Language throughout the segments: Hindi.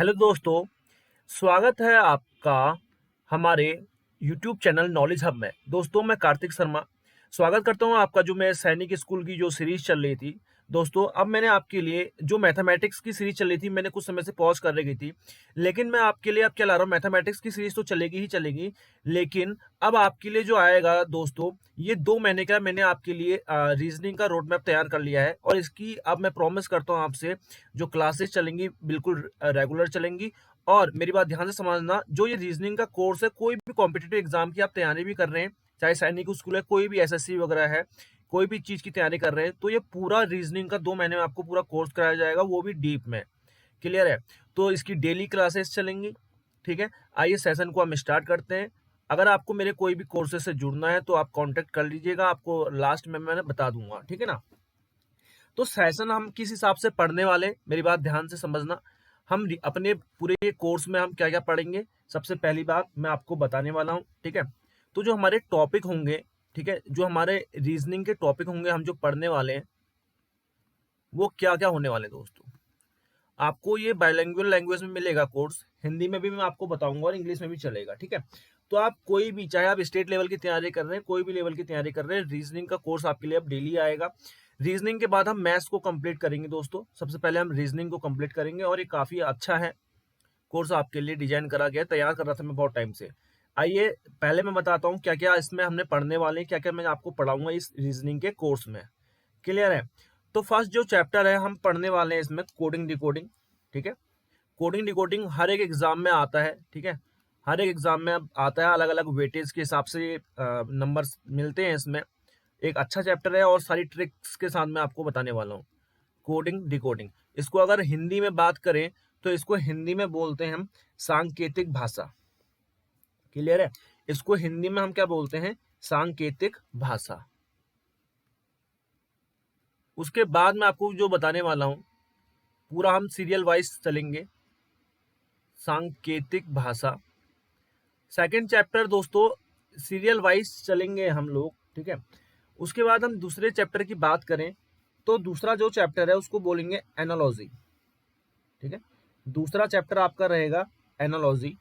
हेलो दोस्तों, स्वागत है आपका हमारे यूट्यूब चैनल नॉलेज हब में। दोस्तों, मैं कार्तिक शर्मा स्वागत करता हूं आपका। जो मैं सैनिक स्कूल की जो सीरीज चल रही थी दोस्तों, अब मैंने आपके लिए जो मैथमेटिक्स की सीरीज चल रही थी, मैंने कुछ समय से पॉज कर रखी थी। लेकिन मैं आपके लिए अब क्या ला रहा हूँ, मैथमेटिक्स की सीरीज तो चलेगी ही चलेगी, लेकिन अब आपके लिए जो आएगा दोस्तों, ये 2 महीने का मैंने आपके लिए रीजनिंग का रोड मैप तैयार कर लिया है। और इसकी अब मैं प्रॉमिस करता हूँ आपसे, जो क्लासेस चलेंगी बिल्कुल रेगुलर चलेंगी। और मेरी बात ध्यान से समझना, जो ये रीजनिंग का कोर्स है, कोई भी कॉम्पिटिटिव एग्जाम की आप तैयारी भी कर रहे हैं, चाहे सैनिक स्कूल है, कोई भी एसएससी वगैरह है, कोई भी चीज की तैयारी कर रहे हैं, तो ये पूरा रीजनिंग का 2 महीने में आपको पूरा कोर्स कराया जाएगा, वो भी डीप में। क्लियर है? तो इसकी डेली क्लासेस चलेंगी। ठीक है, आइए सेशन को हम स्टार्ट करते हैं। अगर आपको मेरे कोई भी कोर्सेज से जुड़ना है तो आप कांटेक्ट कर लीजिएगा, आपको लास्ट में मैंने बता दूंगा। ठीक है ना? तो सेशन हम किस हिसाब से पढ़ने वाले, मेरी बात ध्यान से समझना। हम अपने पूरे कोर्स में हम क्या क्या पढ़ेंगे, सबसे पहली बात मैं आपको बताने वाला हूँ। ठीक है? तो जो हमारे टॉपिक होंगे, ठीक है, जो हमारे रीजनिंग के टॉपिक होंगे, हम जो पढ़ने वाले हैं, वो क्या क्या होने वाले हैं दोस्तों। आपको ये बायलैंग्वेज लैंग्वेज में मिलेगा कोर्स, हिंदी में भी मैं आपको बताऊंगा और इंग्लिश में भी चलेगा। ठीक है? तो आप कोई भी, चाहे आप स्टेट लेवल की तैयारी कर रहे हैं, कोई भी लेवल की तैयारी कर रहे हैं, रीजनिंग का कोर्स आपके लिए अब डेली आएगा। रीजनिंग के बाद हम मैथ्स को कंप्लीट करेंगे दोस्तों। सबसे पहले हम रीजनिंग को कंप्लीट करेंगे, और ये काफी अच्छा है कोर्स, आपके लिए डिजाइन करा गया है, तैयार कर रहा था मैं बहुत टाइम से। आइए पहले मैं बताता हूँ क्या क्या इसमें हमने पढ़ने वाले हैं, क्या क्या मैं आपको पढ़ाऊंगा इस रीजनिंग के कोर्स में। क्लियर है? तो फर्स्ट जो चैप्टर है हम पढ़ने वाले हैं इसमें, कोडिंग डिकोडिंग। ठीक है? कोडिंग डिकोडिंग हर एक एग्जाम में आता है। ठीक है? हर एक एग्जाम में अब आता है, अलग अलग वेटेज के हिसाब से नंबर मिलते हैं इसमें। एक अच्छा चैप्टर है और सारी ट्रिक्स के साथ मैं आपको बताने वाला हूँ। कोडिंग डिकोडिंग, इसको अगर हिंदी में बात करें तो इसको हिंदी में बोलते हैं हम सांकेतिक भाषा। क्लियर है? इसको हिंदी में हम क्या बोलते हैं? सांकेतिक भाषा। उसके बाद मैं आपको जो बताने वाला हूँ, पूरा हम सीरियल वाइज चलेंगे। सांकेतिक भाषा सेकंड चैप्टर दोस्तों, सीरियल वाइज चलेंगे हम लोग। ठीक है? उसके बाद हम दूसरे चैप्टर की बात करें तो दूसरा जो चैप्टर है उसको बोलेंगे एनालॉजी। ठीक है? दूसरा चैप्टर आपका रहेगा एनालॉजी।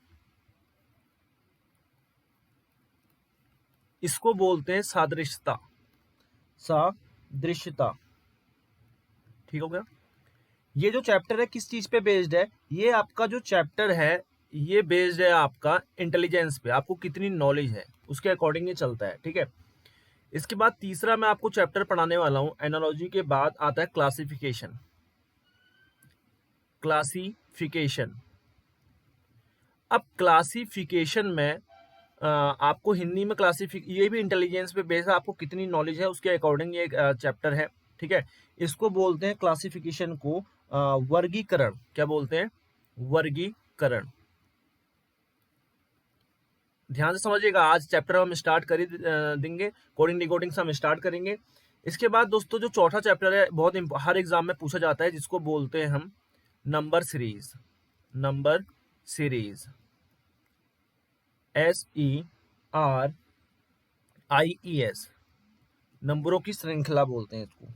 इसको बोलते हैं सादृश्यता। सादृश्यता। ठीक हो गया? ये जो चैप्टर है किस चीज पे बेस्ड है? ये आपका जो चैप्टर है, ये बेस्ड है आपका इंटेलिजेंस पे, आपको कितनी नॉलेज है उसके अकॉर्डिंग ये चलता है। ठीक है? इसके बाद तीसरा मैं आपको चैप्टर पढ़ाने वाला हूं, एनालॉजी के बाद आता है क्लासिफिकेशन। क्लासिफिकेशन। अब क्लासिफिकेशन में आपको हिंदी में ये भी इंटेलिजेंस पे बेस्ड है, आपको कितनी नॉलेज है उसके अकॉर्डिंग ये चैप्टर है। ठीक है? इसको बोलते हैं क्लासिफिकेशन को वर्गीकरण। क्या बोलते हैं? वर्गीकरण। ध्यान से समझिएगा, आज चैप्टर हम स्टार्ट कर ही देंगे, कोडिंग डिकोडिंग से हम स्टार्ट करेंगे। इसके बाद दोस्तों जो चौथा चैप्टर है, बहुत हर एग्जाम में पूछा जाता है, जिसको बोलते हैं हम number series. Number series. SERIES। नंबरों की श्रृंखला बोलते हैं इसको।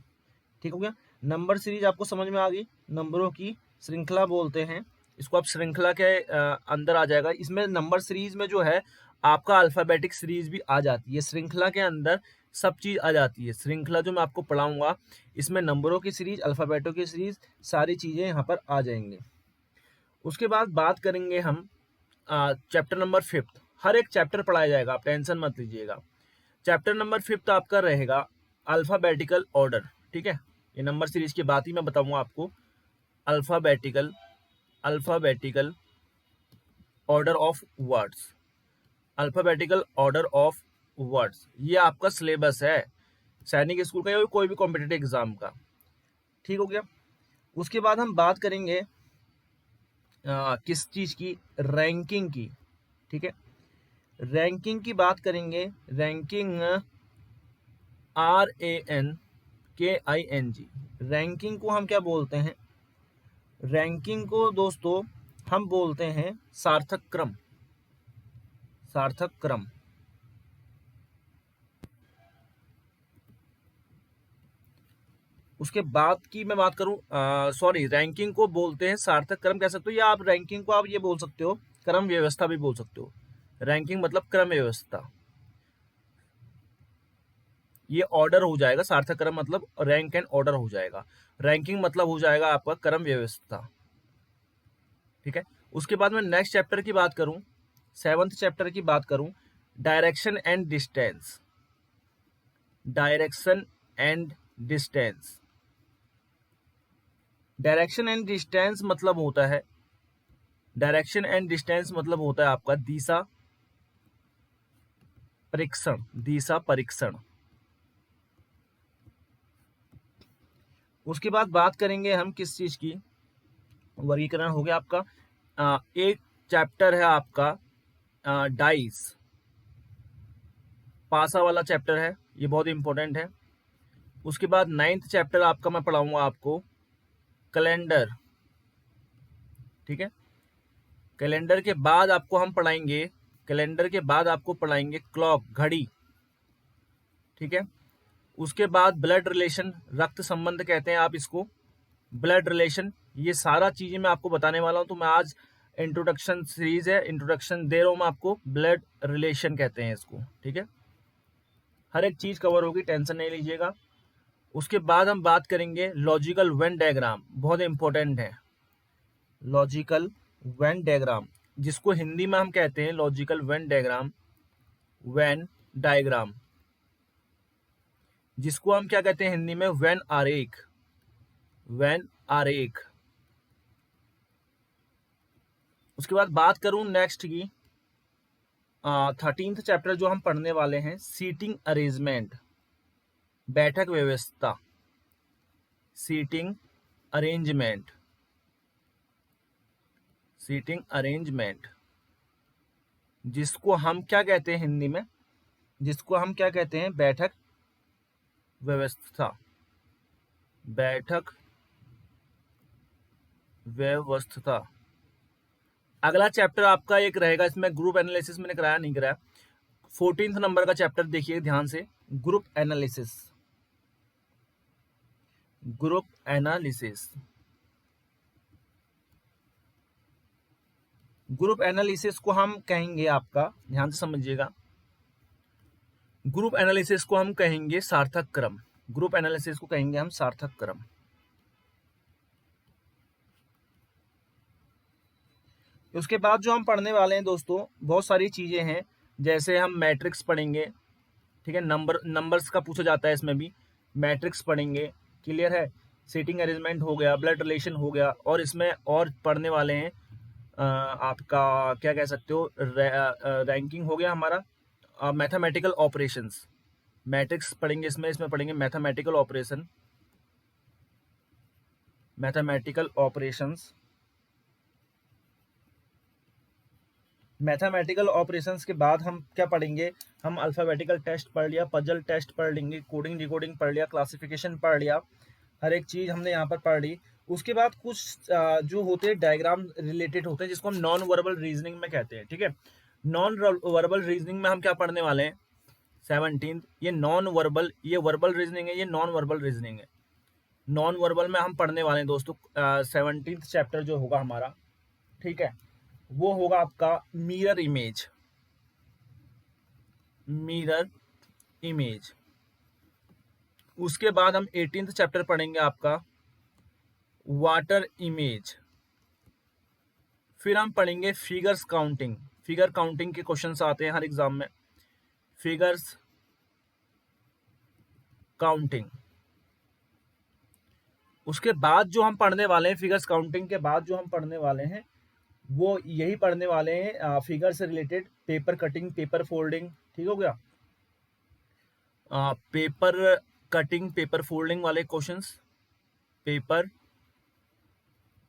ठीक हो गया? नंबर सीरीज आपको समझ में आ गई, नंबरों की श्रृंखला बोलते हैं इसको। आप श्रृंखला के अंदर आ जाएगा। इसमें नंबर सीरीज में जो है आपका अल्फाबेटिक सीरीज भी आ जाती है, श्रृंखला के अंदर सब चीज आ जाती है। श्रृंखला जो मैं आपको पढ़ाऊंगा, इसमें नंबरों की सीरीज, अल्फाबेटों की सीरीज, सारी चीजें यहाँ पर आ जाएंगी। उसके बाद बात करेंगे हम चैप्टर नंबर 5। हर एक चैप्टर पढ़ाया जाएगा, आप टेंशन मत लीजिएगा। चैप्टर नंबर 5 आपका रहेगा अल्फाबेटिकल ऑर्डर। ठीक है? ये नंबर सीरीज की बात ही मैं बताऊंगा आपको। Alphabetical alphabetical order of words. Alphabetical order of words, ये आपका सिलेबस है सैनिक स्कूल का या कोई भी कॉम्पिटेटिव एग्जाम का। ठीक हो गया? उसके बाद हम बात करेंगे किस चीज की? रैंकिंग की। ठीक है? रैंकिंग की बात करेंगे। Ranking, RANKING। रैंकिंग को हम क्या बोलते हैं? रैंकिंग को दोस्तों हम बोलते हैं सार्थक क्रम। सार्थक क्रम। उसके बाद की मैं बात करूं, सॉरी, रैंकिंग को बोलते हैं सार्थक क्रम कह सकते हो, या आप रैंकिंग को आप ये बोल सकते हो, क्रम व्यवस्था भी बोल सकते हो। रैंकिंग मतलब क्रम व्यवस्था, ये ऑर्डर हो जाएगा। सार्थक क्रम मतलब रैंक एंड ऑर्डर हो जाएगा। रैंकिंग मतलब हो जाएगा आपका क्रम व्यवस्था। ठीक है। उसके बाद में नेक्स्ट चैप्टर की बात करूं, 7th चैप्टर की बात करूं, direction and distance. Direction and distance, direction and distance मतलब होता है, डायरेक्शन एंड डिस्टेंस मतलब होता है आपका दिशा परीक्षण। दिशा परीक्षण। उसके बाद बात करेंगे हम किस चीज की, वर्गीकरण हो गया आपका। एक चैप्टर है आपका डाइस, पासा वाला चैप्टर है, ये बहुत इंपॉर्टेंट है। उसके बाद 9th चैप्टर आपका मैं पढ़ाऊंगा आपको कैलेंडर। ठीक है। कैलेंडर के बाद आपको हम पढ़ाएंगे, कैलेंडर के बाद आपको पढ़ाएंगे क्लॉक, घड़ी। ठीक है। उसके बाद ब्लड रिलेशन, रक्त संबंध कहते हैं आप इसको, ब्लड रिलेशन। ये सारा चीजें मैं आपको बताने वाला हूं। तो मैं आज इंट्रोडक्शन सीरीज है, इंट्रोडक्शन दे रहा हूं मैं आपको, ब्लड रिलेशन कहते हैं इसको। ठीक है। हर एक चीज कवर होगी, टेंशन नहीं लीजिएगा। उसके बाद हम बात करेंगे लॉजिकल वेन डायग्राम, बहुत इंपॉर्टेंट है। लॉजिकल वेन डायग्राम, जिसको हिंदी में हम कहते हैं logical Venn diagram, Venn diagram, जिसको हम क्या कहते हैं हिंदी में, वेन आरेख। वेन आरेख। उसके बाद बात करूं नेक्स्ट की, 13th चैप्टर जो हम पढ़ने वाले हैं, सीटिंग अरेंजमेंट, बैठक व्यवस्था। सीटिंग अरेंजमेंट, सीटिंग अरेंजमेंट, जिसको हम क्या कहते हैं हिंदी में, जिसको हम क्या कहते हैं, बैठक व्यवस्था। बैठक व्यवस्था। अगला चैप्टर आपका एक रहेगा, इसमें ग्रुप एनालिसिस मैंने कराया नहीं कराया। 14th नंबर का चैप्टर देखिए ध्यान से, group analysis. Group analysis, group analysis को हम कहेंगे आपका, ध्यान से समझिएगा, ग्रुप एनालिसिस को हम कहेंगे सार्थक क्रम। ग्रुप एनालिसिस को कहेंगे हम सार्थक क्रम। उसके बाद जो हम पढ़ने वाले हैं दोस्तों, बहुत सारी चीजें हैं, जैसे हम मैट्रिक्स पढ़ेंगे। ठीक है। नंबर्स का पूछा जाता है इसमें भी, मैट्रिक्स पढ़ेंगे। क्लियर है। सीटिंग अरेंजमेंट हो गया, ब्लड रिलेशन हो गया, और इसमें और पढ़ने वाले हैं आपका क्या कह सकते हो, रैंकिंग हो गया हमारा, मैथमेटिकल ऑपरेशंस। मैट्रिक्स पढ़ेंगे इसमें, इसमें पढ़ेंगे mathematical operation, mathematical operations. Mathematical operations के बाद हम क्या पढ़ेंगे, हम अल्फाबेटिकल टेस्ट पढ़ लिया, पजल टेस्ट पढ़ लेंगे, कोडिंग डिकोडिंग पढ़ लिया, क्लासिफिकेशन पढ़ लिया, हर एक चीज हमने यहाँ पर पढ़ ली। उसके बाद कुछ जो होते हैं डायग्राम रिलेटेड होते हैं, जिसको हम नॉन वर्बल रीजनिंग में कहते हैं। ठीक है। नॉन वर्बल रीजनिंग में हम क्या पढ़ने वाले हैं, 17th, ये नॉन वर्बल, ये वर्बल रीजनिंग है, ये नॉन वर्बल रीजनिंग है। नॉन वर्बल में हम पढ़ने वाले हैं दोस्तों 17th चैप्टर जो होगा हमारा, ठीक है, वो होगा आपका मिरर इमेज। Mirror image. उसके बाद हम 18th चैप्टर पढ़ेंगे आपका वाटर इमेज। फिर हम पढ़ेंगे फिगर्स काउंटिंग। फिगर काउंटिंग के क्वेश्चंस आते हैं हर एग्जाम में, फिगर्स काउंटिंग। उसके बाद जो हम पढ़ने वाले हैं, फिगर्स काउंटिंग के बाद जो हम पढ़ने वाले हैं, वो यही पढ़ने वाले हैं फिगर से related, paper cutting, paper folding. ठीक हो गया। पेपर कटिंग, पेपर फोल्डिंग वाले questions, paper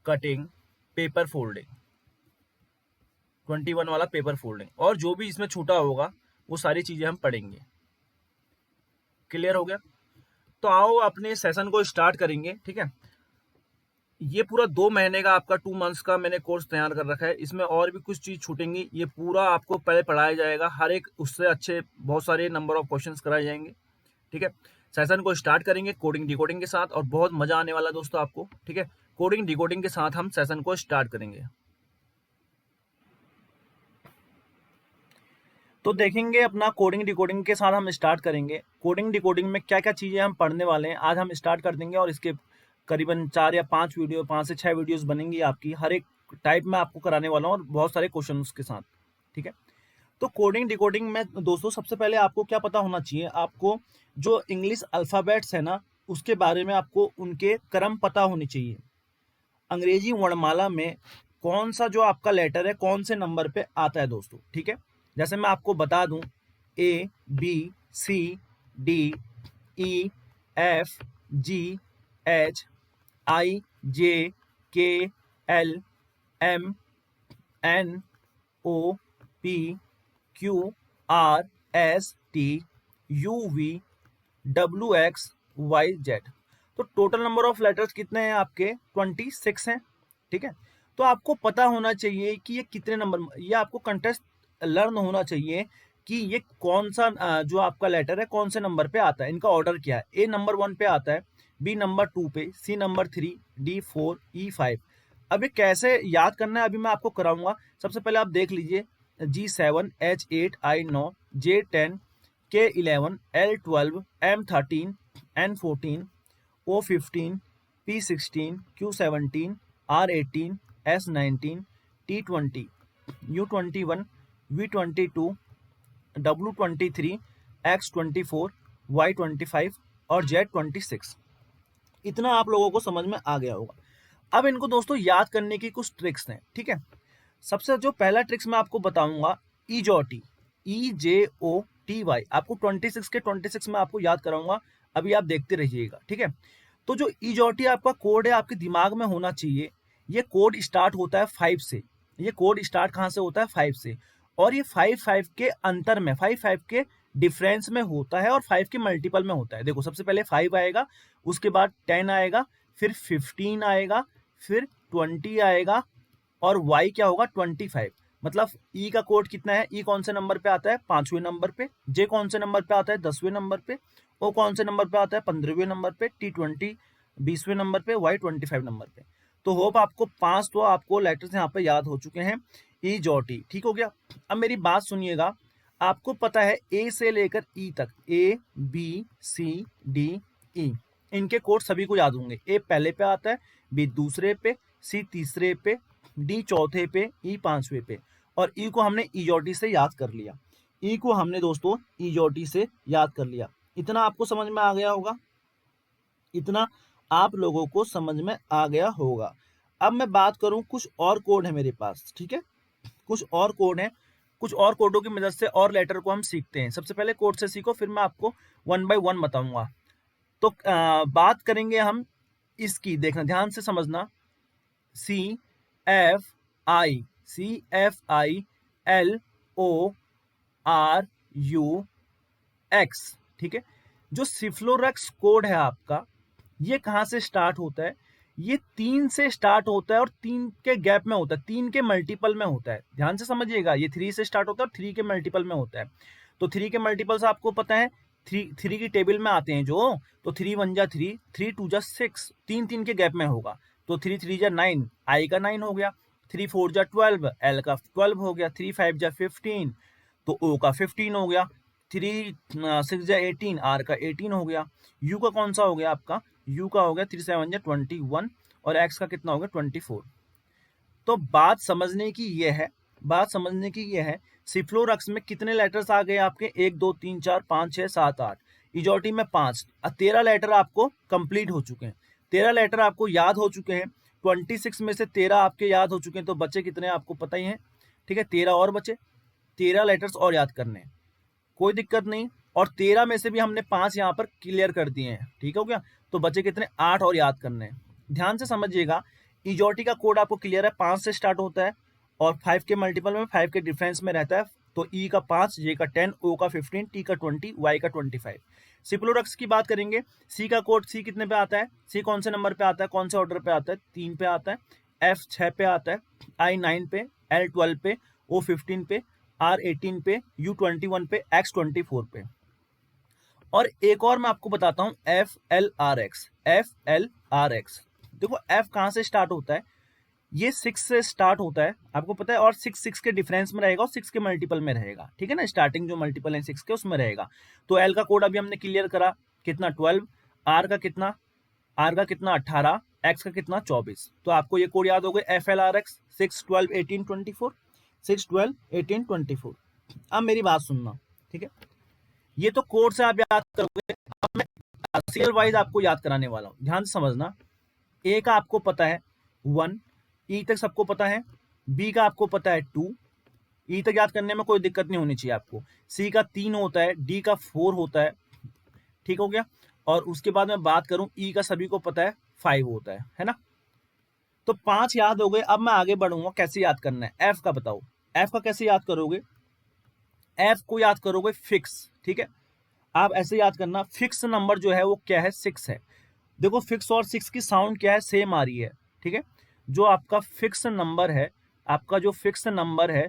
cutting, paper folding, 21 वाला पेपर फोल्डिंग, और जो भी इसमें छूटा होगा वो सारी चीजें हम पढ़ेंगे। क्लियर हो गया। तो आओ अपने सेशन को स्टार्ट करेंगे। ठीक है। ये पूरा 2 महीने का आपका 2 मंथ्स का मैंने कोर्स तैयार कर रखा है। इसमें और भी कुछ चीज छूटेंगी, ये पूरा आपको पहले पढ़ाया जाएगा, हर एक उससे अच्छे बहुत सारे नंबर ऑफ क्वेश्चंस कराए जाएंगे। ठीक है। सेशन को स्टार्ट करेंगे कोडिंग डिकोडिंग के साथ और बहुत मजा आने वाला दोस्तों आपको। ठीक है, कोडिंग डिकोडिंग के साथ हम सेशन को स्टार्ट करेंगे। तो देखेंगे अपना कोडिंग डिकोडिंग के साथ हम स्टार्ट करेंगे। कोडिंग डिकोडिंग में क्या क्या चीज़ें हम पढ़ने वाले हैं आज हम स्टार्ट कर देंगे, और इसके करीबन 4 या 5 वीडियो, 5 से 6 वीडियोस बनेंगी आपकी, हर एक टाइप में आपको कराने वाला हूँ और बहुत सारे क्वेश्चन के साथ। ठीक है, तो कोडिंग डिकोडिंग में दोस्तों सबसे पहले आपको क्या पता होना चाहिए, आपको जो इंग्लिश अल्फ़ाबेट्स है ना उसके बारे में आपको उनके क्रम पता होनी चाहिए। अंग्रेजी वर्णमाला में कौन सा जो आपका लेटर है कौन से नंबर पे आता है दोस्तों। ठीक है, जैसे मैं आपको बता दूं, A B C D E F G H I J K L M N O P Q R S T U V W X Y Z. तो टोटल नंबर ऑफ लेटर्स कितने हैं आपके 26 हैं। ठीक है, तो आपको पता होना चाहिए कि ये कितने नंबर, ये आपको कंटेस्ट लर्न होना चाहिए कि ये कौन सा जो आपका लेटर है कौन से नंबर पे आता है, इनका ऑर्डर क्या है। ए नंबर 1 पे आता है, बी नंबर 2 पे, सी नंबर 3, डी 4, ई 5। अब ये कैसे याद करना है अभी मैं आपको कराऊंगा। सबसे पहले आप देख लीजिए, G7, H8, I9, J10, K11, L12, M13, N14, O15, P16, Q17, R18, S19, T20, U21, V22, W23, X24, Y25 और Z26। इतना आप लोगों को समझ में आ गया होगा। अब इनको दोस्तों याद करने की कुछ ट्रिक्स हैं। ठीक है, सबसे जो पहला ट्रिक्स मैं आपको बताऊंगा, ईजोटी, EJOTY, आपको 26 के 26 में आपको याद कराऊंगा, अभी आप देखते रहिएगा। ठीक है, तो जो ईजोटी आपका कोड है आपके दिमाग में होना चाहिए। ये कोड स्टार्ट होता है 5 से। ये कोड स्टार्ट कहाँ से होता है 5 से, और ये 5 के अंतर में, 5 के डिफरेंस में होता है और 5 के मल्टीपल में होता है। देखो सबसे पहले 5 आएगा, उसके बाद 10 आएगा, फिर 15 आएगा, फिर 20 आएगा, और y क्या होगा 25। मतलब e का कोड कितना है, e कौन से नंबर पे आता है 5वें नंबर पे, j कौन से नंबर पे आता है 10वें नंबर पे, o कौन से नंबर पे आता है 15वें नंबर पे, t20 20वें नंबर पे, y 25 नंबर पे। तो होप आपको 5 तो आपको लेटर्स यहाँ पे याद हो चुके हैं, e जो टी। ठीक हो गया। अब मेरी बात सुनिएगा, आपको पता है a से लेकर e तक, a b c d e, इनके कोड सभी को याद होंगे। a पहले पे आता है, b दूसरे पे, c तीसरे पे, डी चौथे पे, ई 5वें पे, और ई को हमने ईजोटी से याद कर लिया। ई को हमने दोस्तों ईजोटी से याद कर लिया। इतना आपको समझ में आ गया होगा, इतना आप लोगों को समझ में आ गया होगा। अब मैं बात करूं, कुछ और कोड है मेरे पास। ठीक है, कुछ और कोड है, कुछ और कोडों की मदद से और लेटर को हम सीखते हैं। सबसे पहले कोड से सीखो, फिर मैं आपको 1 बाय 1 बताऊंगा। तो बात करेंगे हम इसकी, देखना ध्यान से समझना, CFICLORUX। ठीक है, जो सिफ्लोरक्स कोड है आपका, ये कहाँ से स्टार्ट होता है, ये 3 से स्टार्ट होता है और 3 के गैप में होता है, 3 के मल्टीपल में होता है। ध्यान से समझिएगा, ये 3 से स्टार्ट होता है और 3 के मल्टीपल में होता है। तो 3 के मल्टीपल्स आपको पता है, 3 की टेबल में आते हैं जो, तो 3 1 जा 3, 3 2 जा 6, 3 3 के गैप में होगा। तो 3 3 जा 9, आई का 9 हो गया, 3 4 जा 12, एल का 12 हो गया, 3 5 जा 15, तो ओ का 15 हो गया, 3 6 जा 18, आर का 18 हो गया। यू का कौन सा हो गया आपका, यू का हो गया 3 7 जा 21, और एक्स का कितना हो गया 24। तो बात समझने की ये है, बात समझने की ये है, सिफ्लोरक्स में कितने लेटर्स आ गए आपके, 1 2 3 4 5 6 7 8, इजोटी में 5, 13 लेटर आपको कंप्लीट हो चुके हैं, 13 लेटर आपको याद हो चुके हैं। 26 में से 13 आपके याद हो चुके हैं, तो बचे कितने आपको पता ही है। ठीक है, 13 और बचे, 13 लेटर्स और याद करने हैं, कोई दिक्कत नहीं। और 13 में से भी हमने 5 यहाँ पर क्लियर कर दिए हैं। ठीक हो गया, तो बचे कितने, 8 और याद करने हैं। ध्यान से समझिएगा, इजोटी का कोड आपको क्लियर है, 5 से स्टार्ट होता है और 5 के मल्टीपल में, 5 के डिफरेंस में रहता है। तो ई का 5, जे का 10, ओ का 15, टी का 20, वाई का 25। सिप्लोरक्स की बात करेंगे, सी का कोड, सी कितने पे आता है, सी कौन से नंबर पे आता है, कौन से ऑर्डर पे आता है, 3 पे आता है, एफ 6 पे आता है, आई 9 पे, एल 12 पे, ओ 15 पे, आर 18 पे, यू 21 पे, एक्स 24 पे। और एक और मैं आपको बताता हूँ, FLRX। FLRX देखो F कहाँ से स्टार्ट होता है, ये 6 से स्टार्ट होता है, आपको पता है, और 6 के डिफरेंस में रहेगा और 6 के मल्टीपल में रहेगा, ठीक है ना, स्टार्टिंग जो मल्टीपल है 6 के उसमें रहेगा। तो L का कोड अभी हमने क्लियर करा, कितना 12, R का कितना 18, X का कितना 24। तो आपको ये कोड याद हो गए, FLRX 6, 12, 18, 24, 6, 12, 18, 24। अब मेरी बात सुनना, ठीक है, ये तो कोड से आप याद करोगे, अब मैं सीरियल वाइज आपको याद कराने वाला हूँ, ध्यान से समझना। ए का आपको पता है 1, ई तक सबको पता है, बी का आपको पता है 2, ई तक याद करने में कोई दिक्कत नहीं होनी चाहिए आपको, सी का 3 होता है, डी का 4 होता है, ठीक हो गया। और उसके बाद मैं बात करूं, ई का सभी को पता है 5 होता है ना। तो 5 याद हो गए, अब मैं आगे बढ़ूंगा, कैसे याद करना है। एफ का बताओ, एफ का कैसे याद करोगे, एफ को याद करोगे फिक्स, ठीक है, आप ऐसे याद करना, फिक्स नंबर जो है वो क्या है, 6 है। देखो फिक्स और 6 की साउंड क्या है, सेम आ रही है, ठीक है। जो आपका फिक्स नंबर है, आपका जो फिक्स नंबर है,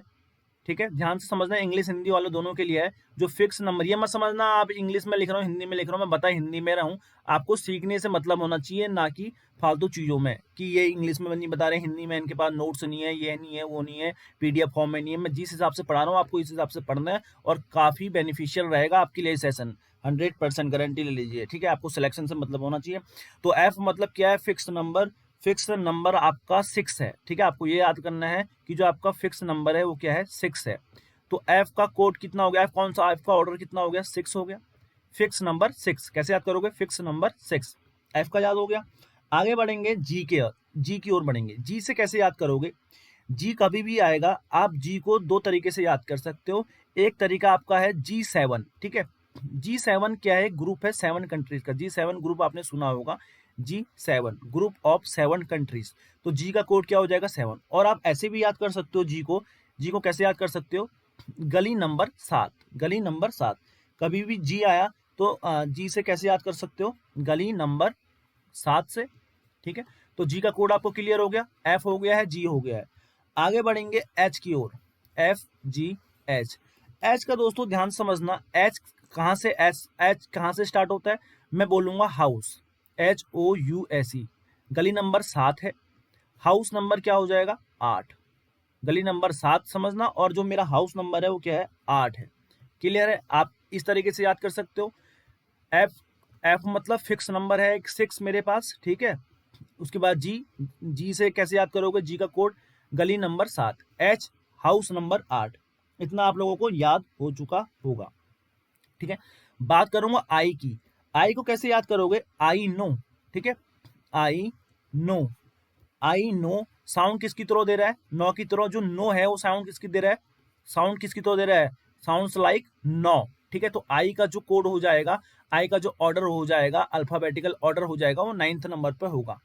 ठीक है, ध्यान से समझना, इंग्लिश हिंदी वालों दोनों के लिए है। जो फिक्स नंबर, ये मत समझना आप इंग्लिश में लिख रहा हूँ हिंदी में लिख रहा हूँ, मैं बता हिंदी में रहा हूँ, आपको सीखने से मतलब होना चाहिए, ना कि फालतू चीज़ों में कि ये इंग्लिश में नहीं बता रहे, हिंदी में इनके पास नोट्स नहीं है, ये नहीं है, वो नहीं है, PDF फॉर्म में नहीं है। मैं जिस हिसाब से पढ़ा रहा हूँ आपको इस हिसाब से पढ़ना है, और काफ़ी बेनिफिशियल रहेगा आपके लिए सेशन, 100% गारंटी ले लीजिए, ठीक है। आपको सिलेक्शन से मतलब होना चाहिए। तो एफ मतलब क्या है, फिक्स नंबर, फिक्स नंबर आपका 6 है, ठीक है। आपको ये याद करना है कि जो आपका फिक्स नंबर है वो क्या है, 6 है। तो एफ का कोड कितना हो गया, एफ कौन सा, एफ का ऑर्डर कितना हो गया, 6 हो गया, फिक्स नंबर 6। कैसे याद करोगे, फिक्स नंबर 6, एफ का याद हो गया। आगे बढ़ेंगे जी के, जी की ओर बढ़ेंगे। जी से कैसे याद करोगे, जी कभी भी आएगा, आप जी को दो तरीके से याद कर सकते हो। एक तरीका आपका है G7, ठीक है। G7 क्या है, ग्रुप है 7 कंट्रीज का, G7 ग्रुप आपने सुना होगा, G7 ग्रुप ऑफ 7 कंट्रीज। तो जी का कोड क्या हो जाएगा, 7। और आप ऐसे भी याद कर सकते हो जी को कैसे याद कर सकते हो, गली नंबर 7, गली नंबर 7। कभी भी जी आया तो जी से कैसे याद कर सकते हो, गली नंबर 7 से, ठीक है। तो जी का कोड आपको क्लियर हो गया, एफ हो गया है, जी हो गया है। आगे बढ़ेंगे एच की ओर, FGH। एच का दोस्तों ध्यान समझना, एच कहाँ से, एच कहाँ से स्टार्ट होता है, मैं बोलूंगा हाउस, HOUSE। गली नंबर 7 है, हाउस नंबर क्या हो जाएगा, 8। गली नंबर 7 समझना, और जो मेरा हाउस नंबर है वो क्या है, 8 है। क्लियर है, आप इस तरीके से याद कर सकते हो। एफ, एफ मतलब फिक्स नंबर है, 6 मेरे पास, ठीक है। उसके बाद जी, जी से कैसे याद करोगे, जी का कोड गली नंबर 7, एच हाउस नंबर 8। इतना आप लोगों को याद हो चुका होगा, ठीक है। बात करूंगा आई की, आई को कैसे याद करोगे, आई नो, ठीक है, I know, I know sound किसकी तरह दे रहा है, नो की तरह। जो नो है वो साउंड किसकी दे रहा है, साउंड किसकी तरह दे रहा है, साउंड्स लाइक नो, ठीक है। तो आई का जो कोड हो जाएगा, आई का जो ऑर्डर हो जाएगा, अल्फाबेटिकल ऑर्डर हो जाएगा, वो 9th नंबर पर होगा।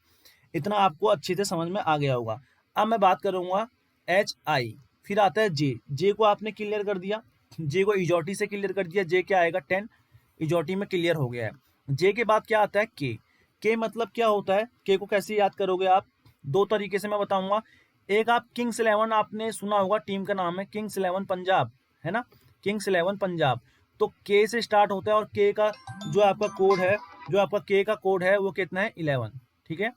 इतना आपको अच्छे से समझ में आ गया होगा। अब मैं बात करूंगा HI, फिर आता है जे, जे को आपने क्लियर कर दिया, जे को इजोटी से क्लियर कर दिया, जे क्या आएगा 10, इजोटी में क्लियर हो गया है। जे के बाद क्या आता है के मतलब क्या होता है, के को कैसे याद करोगे आप, दो तरीके से मैं बताऊंगा। एक आप किंग्स 11 आपने सुना होगा, टीम का नाम है किंग्स 11 पंजाब, है ना, किंग्स 11 पंजाब। तो के से स्टार्ट होता है, और के का जो आपका कोड है, जो आपका के का कोड है वो कितना है, 11, ठीक है।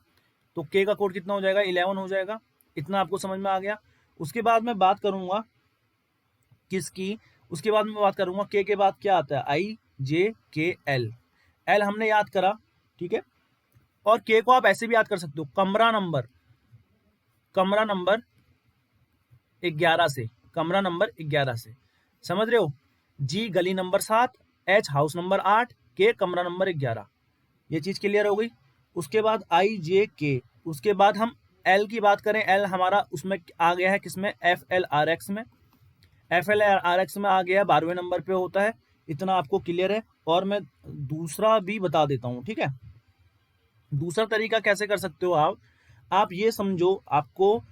तो के का कोड कितना हो जाएगा, 11 हो जाएगा। इतना आपको समझ में आ गया। उसके बाद मैं बात करूंगा किसकी, उसके बाद मैं बात करूंगा के बाद क्या आता है, IJKL। एल हमने याद करा, ठीक है। और के को आप ऐसे भी याद कर सकते हो, कमरा नंबर, कमरा नंबर 11 से, कमरा नंबर 11 से, समझ रहे हो। जी गली नंबर 7, एच हाउस नंबर 8, के कमरा नंबर 11। ये चीज क्लियर हो गई। उसके बाद IJK, उसके बाद हम एल की बात करें, एल हमारा उसमें आ गया है किसमें, FLRX में, FLRX में आ गया है, 12वें नंबर पे होता है। इतना आपको क्लियर है। और मैं दूसरा भी बता देता हूँ, ठीक है। दूसरा तरीका कैसे कर सकते हो आप ये समझो, आपको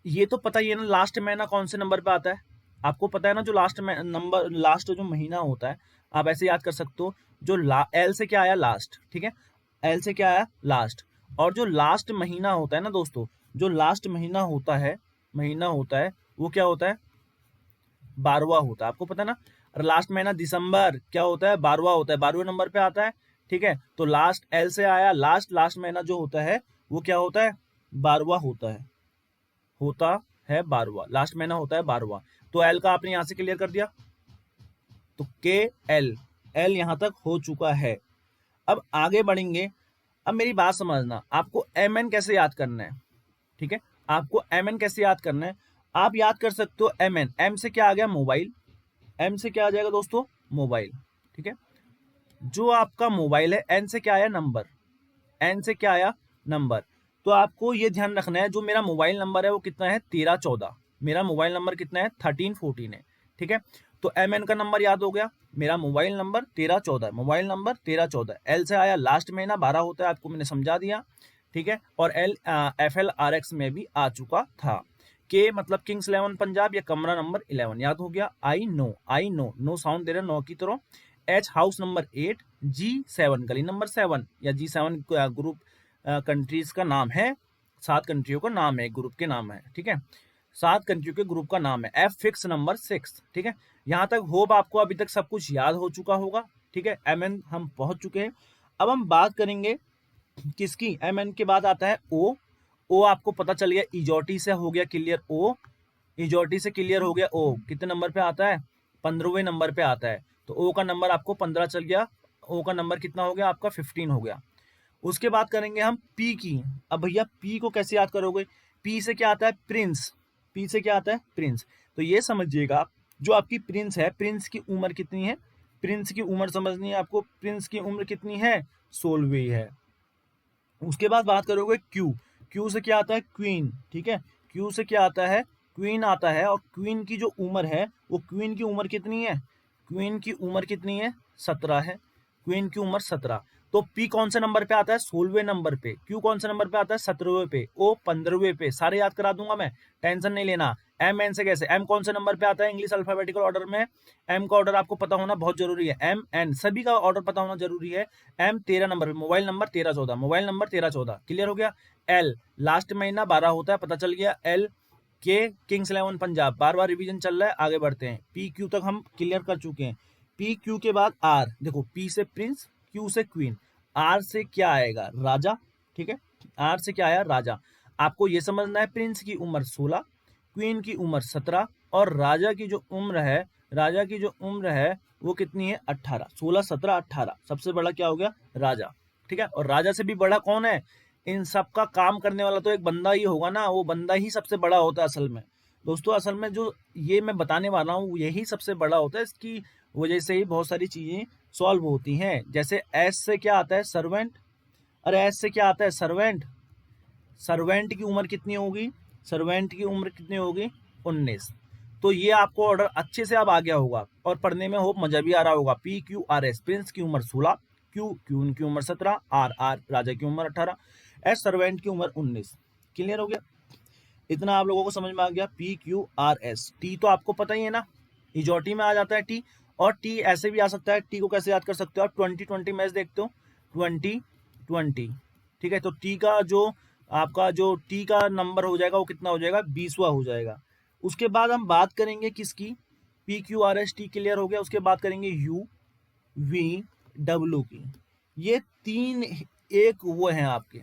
ये तो पता ही है ना, लास्ट महीना कौन से नंबर पे आता है, आपको पता है ना, जो लास्ट में नंबर, लास्ट जो महीना होता है, आप ऐसे याद कर सकते हो, जो एल से क्या आया, लास्ट, ठीक है, एल से क्या आया, लास्ट। और जो लास्ट महीना होता है ना दोस्तों, जो लास्ट महीना होता है वो क्या होता है, 12वां होता है, आपको पता है ना। और लास्ट महीना दिसंबर क्या होता है, 12वां होता है, 12वें नंबर पे आता है। ठीक है, तो लास्ट एल से आया, लास्ट महीना जो होता है वो क्या होता है, 12वां होता है 12वां, लास्ट महीना होता है 12वां। तो एल का आपने यहां से क्लियर कर दिया, तो के एल यहां तक हो चुका है। अब आगे बढ़ेंगे। अब मेरी बात समझना, आपको एम एन कैसे याद करना है। ठीक है, आपको एम एन कैसे याद करना है, आप याद कर सकते हो एम एन, एम से क्या आ गया, मोबाइल, एम से क्या आ जाएगा दोस्तों, मोबाइल। ठीक है, जो आपका मोबाइल है, एन से क्या आया, नंबर, एन से क्या आया, नंबर। तो आपको ये ध्यान रखना है, जो मेरा मोबाइल नंबर है वो कितना है, 1314, मेरा मोबाइल नंबर कितना है, 1314 है। ठीक है, तो एम एन का नंबर याद हो गया, मेरा mobile number 1314, mobile number 1314। L से आया, लास्ट महीना 12 होता है, आपको मैंने समझा दिया। ठीक है, और L F L R x में भी आ चुका था। के मतलब किंग्स 11 पंजाब या कमरा नंबर 11 याद हो गया। आई नो, नो साउंड दे रहे, नो की तरह। एच हाउस नंबर 8, जी 7 गली नंबर 7 या जी 7 ग्रुप कंट्रीज का नाम है, 7 कंट्रियों का नाम है, ग्रुप के नाम है। ठीक है, 7 कंट्रियों के ग्रुप का नाम है। F fix number 6। ठीक है, यहाँ तक होप आपको अभी तक सब कुछ याद हो चुका होगा। ठीक है, एम एन हम पहुंच चुके हैं। अब हम बात करेंगे किसकी, एम एन के बाद आता है ओ आपको पता चल गया, इजोटी से हो गया क्लियर, इजोटी से क्लियर हो गया। ओ कितने नंबर पे आता है, 15वें नंबर पे आता है। तो ओ का नंबर आपको 15 चल गया, ओ का नंबर कितना हो गया आपका, 15 हो गया। उसके बाद करेंगे हम पी की। अब भैया पी को कैसे याद करोगे, पी से क्या आता है, प्रिंस, पी से क्या आता है, प्रिंस। तो ये समझिएगा, जो आपकी प्रिंस है, प्रिंस की उम्र कितनी है, प्रिंस की उम्र समझनी है आपको, प्रिंस की उम्र कितनी है, 16वीं है। उसके बाद बात करोगे क्यू से क्या आता है, क्वीन। ठीक है, क्यू से क्या आता है, क्वीन आता है। और क्वीन की जो उम्र है, वो क्वीन की उम्र कितनी है, क्वीन की उम्र कितनी है, 17 है, क्वीन की उम्र 17। तो पी कौन से नंबर पे आता है, 16वें नंबर पे। क्यू कौन से नंबर पे आता है, 17वें पे। ओ 15वें पे। सारे याद करा दूंगा मैं, टेंशन नहीं लेना। एम एन से कैसे, एम कौन से नंबर पे आता है इंग्लिश अल्फाबेटिकल ऑर्डर में, एम का ऑर्डर आपको पता होना बहुत जरूरी है, एम एन सभी का ऑर्डर पता होना जरूरी है। एम 13 नंबर पे, mobile number 1314, mobile number 1314, clear हो गया। एल लास्ट महीना 12 होता है, पता चल गया। एल के किंग्स 11 पंजाब, बार बार रिवीजन चल रहा है, आगे बढ़ते हैं। पी क्यू तक हम क्लियर कर चुके हैं। पी क्यू के बाद आर, देखो पी से प्रिंस, क्यू से क्वीन, आर से क्या आएगा, राजा। ठीक है, आर से क्या आया, राजा। आपको ये समझना है, प्रिंस की उम्र 16, क्वीन की उम्र 17 और राजा की जो उम्र है, राजा की जो उम्र है वो कितनी है, 18, 16 17 18। सबसे बड़ा क्या हो गया, राजा। ठीक है, और राजा से भी बड़ा कौन है, इन सब का काम करने वाला तो एक बंदा ही होगा ना, वो बंदा ही सबसे बड़ा होता है असल में। दोस्तों असल में जो ये मैं बताने वाला हूँ यही सबसे बड़ा होता है, इसकी वजह से ही बहुत सारी चीजें सॉल्व होती हैं। जैसे एस से क्या आता है, सर्वेंट, अरे एस से क्या आता है, सर्वेंट। सर्वेंट की उम्र कितनी होगी, सर्वेंट की उम्र कितनी होगी, 19। तो ये आपको ऑर्डर अच्छे से अब आ गया होगा और पढ़ने में होप मजा भी आ रहा होगा। P Q R S, Prince की उम्र 16, क्वीन की उम्र 17, आर राजा की उम्र 18, एस सर्वेंट की उम्र 19। क्लियर हो गया, इतना आप लोगों को समझ में आ गया। P Q R S, T तो आपको पता ही है ना, इजोटी में आ जाता है टी। और टी ऐसे भी आ सकता है, टी को कैसे याद कर सकते हो आप, 2020 मैच देखते हो, 2020। ठीक है, तो टी का जो आपका जो टी का नंबर हो जाएगा वो कितना हो जाएगा, 20वां हो जाएगा। उसके बाद हम बात करेंगे किसकी, P Q R S T clear हो गया। उसके बाद करेंगे यू वी डब्ल्यू की। ये तीन एक वो हैं आपके,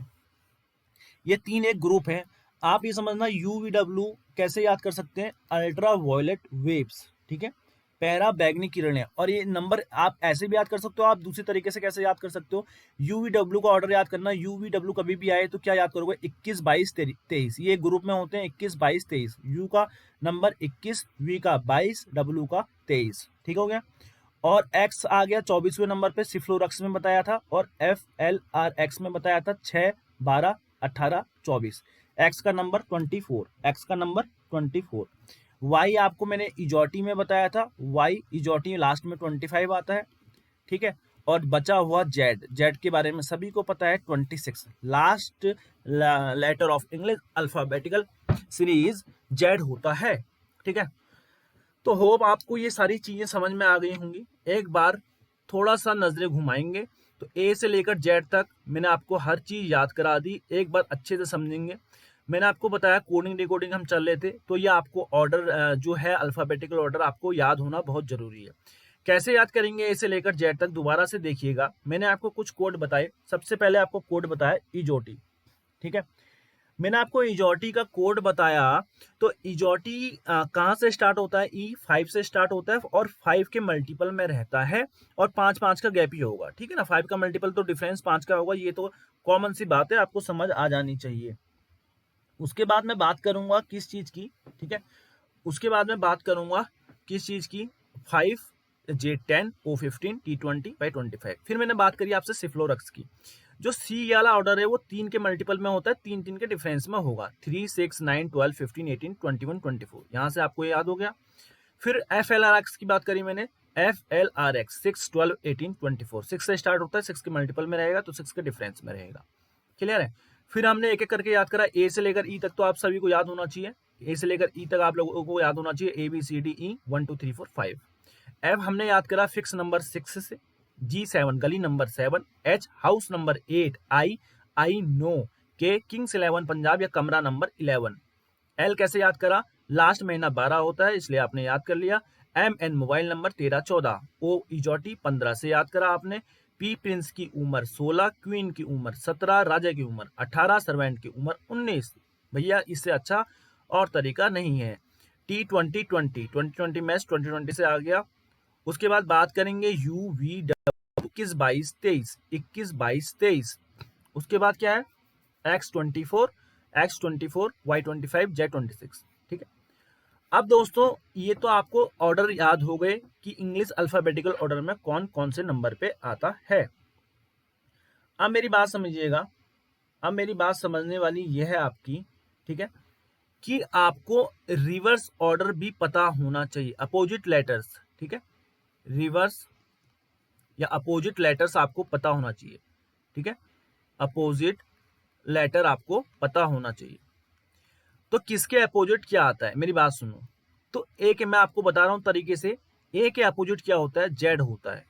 ये तीन एक ग्रुप है। आप ये समझना, यूवीडब्ल्यू कैसे याद कर सकते हैं, अल्ट्रा वायलेट वेव्स। ठीक है, पैरा बैगनी किरणें। और ये नंबर आप ऐसे भी याद कर सकते हो, आप दूसरी तरीके से कैसे याद कर सकते हो, यूवीडब्ल्यू का ऑर्डर याद करना। यूवीडब्ल्यू कभी भी आए तो क्या याद करोगे, 21 22 23, ये ग्रुप में होते हैं 21 22 23। यू का नंबर 21, वी का 22, डब्ल्यू का 23। ठीक हो गया। और एक्स आ गया 24वें नंबर पे, सिफ्लोरक्स में बताया था। और एफ एल आर एक्स में बताया था 6 12 18 24। एक्स का नंबर 24, एक्स का नंबर 24। वाई आपको मैंने इजोटी में बताया था, वाई इजोटी लास्ट में 25 आता है। ठीक है, और बचा हुआ जेड, जेड के बारे में सभी को पता है, 26 last letter of English alphabetical series Z होता है। ठीक है, तो होप आपको ये सारी चीजें समझ में आ गई होंगी। एक बार थोड़ा सा नजरें घुमाएंगे तो ए से लेकर जेड तक मैंने आपको हर चीज याद करा दी, एक बार अच्छे से समझेंगे। मैंने आपको बताया कोडिंग डिकोडिंग हम चल रहे थे, तो ये आपको ऑर्डर जो है अल्फाबेटिकल ऑर्डर आपको याद होना बहुत जरूरी है। कैसे याद करेंगे ए से लेकर जेड तक, दोबारा से देखिएगा। मैंने आपको कुछ कोड बताए। सबसे पहले आपको कोड बताया इजोटी, ठीक है। मैंने आपको इजोटी का कोड बताया, तो इजोटी कहाँ से स्टार्ट होता है? E5 से स्टार्ट होता है और 5 के मल्टीपल में रहता है और 5 का गैप ही होगा, ठीक है ना। 5 का मल्टीपल तो डिफरेंस 5 का होगा, ये तो कॉमन सी बात है, आपको समझ आ जानी चाहिए। उसके बाद मैं बात करूंगा किस चीज की, ठीक है। उसके बाद में बात करूंगा किस चीज की, 5 J10 O15 T20 by 25। फिर मैंने बात करी आपसे सिफ्लोरक्स की। जो सी वाला ऑर्डर है वो 3 के मल्टीपल में होता है, 3 के डिफरेंस में होगा। 3 6 9 12 15 18 21 24, यहां से आपको ये याद हो गया। फिर FLRX की बात करी मैंने, FLRX 6 12 18 24, 6 से स्टार्ट होता है, 6 के मल्टीपल में रहेगा तो 6 के डिफरेंस में रहेगा। क्लियर है। फिर हमने एक एक करके याद करा, ए से लेकर ई तक तो आप सभी को याद होना चाहिए। ए से लेकर ई तक आप लोगों को याद होना चाहिए, ABCDE 1 2 3 4 5। एफ हमने याद करा फिक्स नंबर 6 से, G7 गली number 7, H house number 8, I know, के किंग्स 11 पंजाब या कमरा नंबर 11। एल कैसे याद करा? लास्ट महीना 12 होता है इसलिए आपने याद कर लिया। MN mobile number 13 14। ओ इजोटी 15 से याद करा आपने। पी प्रिंस की उम्र 16, क्वीन की उम्र 17, राजा की उम्र 18, सर्वेंट की उम्र 19। भैया इससे अच्छा और तरीका नहीं है। T20 20 मैच 20 से आ गया। उसके बाद बात करेंगे UVW 21 22 23, 21 22 23। उसके बाद क्या है? X24 Y25 Z26, ठीक है। अब दोस्तों ये तो आपको ऑर्डर याद हो गए कि इंग्लिश अल्फाबेटिकल ऑर्डर में कौन कौन से नंबर पे आता है। अब मेरी बात समझिएगा, अब मेरी बात समझने वाली यह है आपकी, ठीक है, कि आपको रिवर्स ऑर्डर भी पता होना चाहिए, अपोजिट लेटर्स, ठीक है। रिवर्स या अपोजिट लेटर्स आपको पता होना चाहिए, ठीक है। अपोजिट लेटर आपको पता होना चाहिए। तो किसके अपोजिट क्या आता है, मेरी बात सुनो। तो ए के मैं आपको बता रहा हूं तरीके से, ए के अपोजिट क्या होता है? जेड होता है।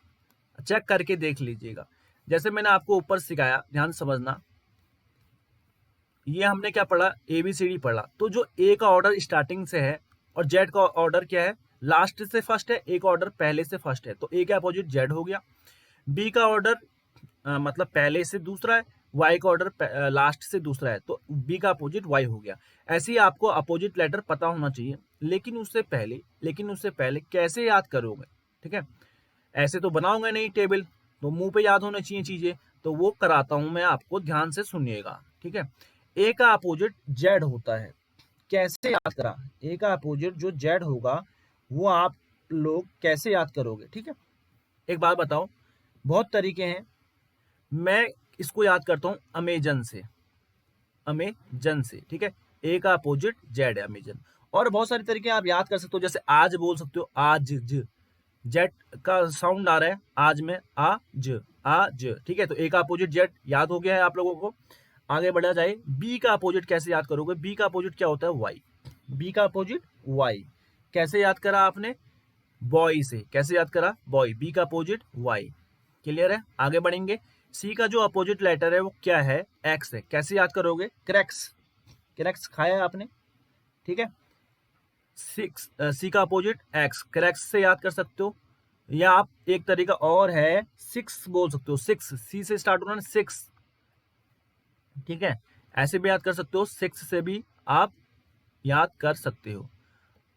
चेक करके देख लीजिएगा। जैसे मैंने आपको ऊपर सिखाया, ध्यान समझना। ये हमने क्या पढ़ा? ABCD पढ़ा। तो जो ए का ऑर्डर स्टार्टिंग से है और जेड का ऑर्डर क्या है? लास्ट से फर्स्ट है। ए का ऑर्डर पहले से फर्स्ट है, तो ए के अपोजिट जेड हो गया। बी का ऑर्डर मतलब पहले से दूसरा है। वाई का ऑर्डर लास्ट से दूसरा है, तो बी का अपोजिट वाई हो गया। ऐसे ही आपको अपोजिट लेटर पता होना चाहिए। लेकिन उससे पहले कैसे याद करोगे? ठीक है, ऐसे तो बनाओगे नहीं टेबल, तो मुंह पे याद होनी चाहिए चीजें। तो वो कराता हूं मैं आपको, ध्यान से सुनिएगा, ठीक है। ए का अपोजिट जेड होता है। कैसे याद करा? ए का अपोजिट जो जेड होगा वो आप लोग कैसे याद करोगे? ठीक है, एक बात बताओ, बहुत तरीके हैं। मैं इसको याद करता हूं अमेजन से, अमेजन से, ठीक है। ए का अपोजिट जेड है, अमेजन। और बहुत सारे तरीके आप याद कर सकते हो, जैसे आज बोल सकते हो, आज ज, जेट का साउंड आ रहा है आज में, आज, ठीक है। तो ए का अपोजिट जेट याद हो गया है आप लोगों को। आगे बढ़ा जाए, बी का अपोजिट कैसे याद करोगे? बी का अपोजिट क्या होता है? वाई। बी का अपोजिट वाई। कैसे याद करा आपने? बॉय से। कैसे याद करा? बॉय। बी का अपोजिट वाई। क्लियर है, आगे बढ़ेंगे। सी का जो अपोजिट लेटर है वो क्या है? एक्स है। कैसे याद करोगे? क्रैक्स। क्रैक्स खाया है आपने, ठीक है। सी का अपोजिट एक्स, क्रैक्स से याद कर सकते हो। या आप एक तरीका और है, सिक्स बोल सकते हो। सिक्स, सी से स्टार्ट होना, सिक्स, ठीक है। ऐसे भी याद कर सकते हो, सिक्स से भी आप याद कर सकते हो।